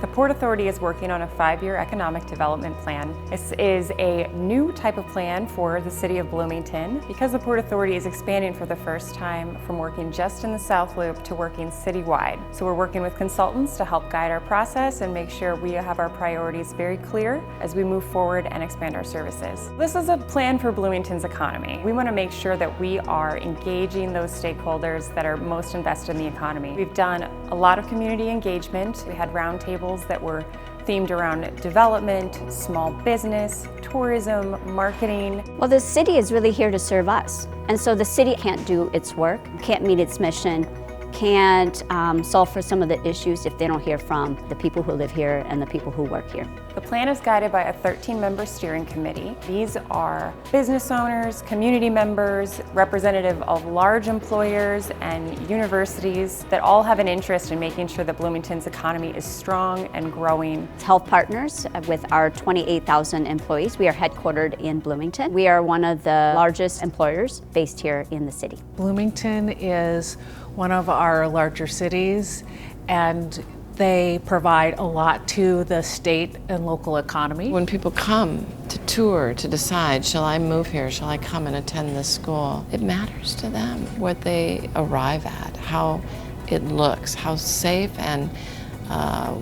The Port Authority is working on a 5-year economic development plan. This is a new type of plan for the city of Bloomington because the Port Authority is expanding for the first time from working just in the South Loop to working citywide. So we're working with consultants to help guide our process and make sure we have our priorities very clear as we move forward and expand our services. This is a plan for Bloomington's economy. We want to make sure that we are engaging those stakeholders that are most invested in the economy. We've done a lot of community engagement. We had roundtables that were themed around development, small business, tourism, marketing. Well, the city is really here to serve us. And so the city can't do its work, can't meet its mission, can't solve for some of the issues if they don't hear from the people who live here and the people who work here. The plan is guided by a 13-member steering committee. These are business owners, community members, representative of large employers and universities that all have an interest in making sure that Bloomington's economy is strong and growing. Health partners with our 28,000 employees. We are headquartered in Bloomington. We are one of the largest employers based here in the city. Bloomington is one of our larger cities, and they provide a lot to the state and local economy. When people come to tour, to decide, shall I move here, shall I come and attend this school, it matters to them what they arrive at, how it looks, how safe and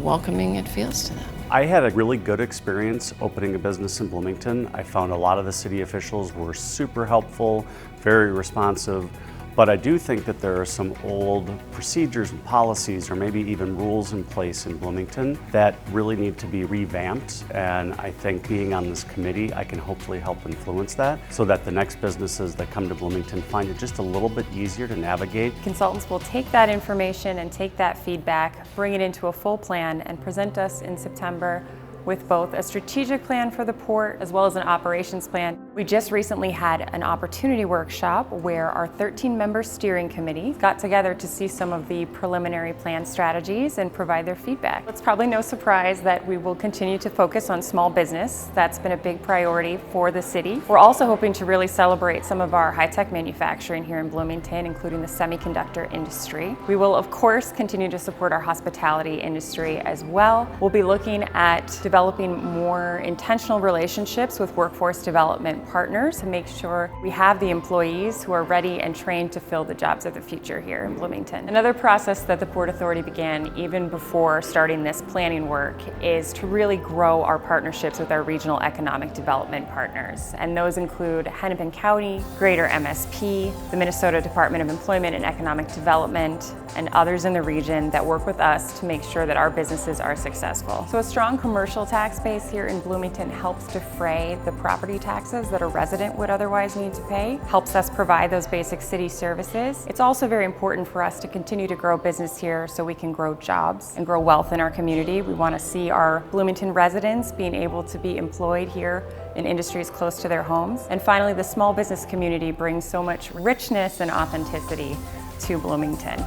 welcoming it feels to them. I had a really good experience opening a business in Bloomington. I found a lot of the city officials were super helpful, very responsive. But I do think that there are some old procedures and policies or maybe even rules in place in Bloomington that really need to be revamped. And I think being on this committee, I can hopefully help influence that so that the next businesses that come to Bloomington find it just a little bit easier to navigate. Consultants will take that information and take that feedback, bring it into a full plan, and present us in September with both a strategic plan for the port as well as an operations plan. We just recently had an opportunity workshop where our 13-member steering committee got together to see some of the preliminary plan strategies and provide their feedback. It's probably no surprise that we will continue to focus on small business. That's been a big priority for the city. We're also hoping to really celebrate some of our high-tech manufacturing here in Bloomington, including the semiconductor industry. We will, of course, continue to support our hospitality industry as well. We'll be looking at developing more intentional relationships with workforce development partners to make sure we have the employees who are ready and trained to fill the jobs of the future here in Bloomington. Another process that the Port Authority began even before starting this planning work is to really grow our partnerships with our regional economic development partners. And those include Hennepin County, Greater MSP, the Minnesota Department of Employment and Economic Development, and others in the region that work with us to make sure that our businesses are successful. So a strong commercial tax base here in Bloomington helps defray the property taxes that a resident would otherwise need to pay, helps us provide those basic city services. It's also very important for us to continue to grow business here so we can grow jobs and grow wealth in our community. We want to see our Bloomington residents being able to be employed here in industries close to their homes. And finally, the small business community brings so much richness and authenticity to Bloomington.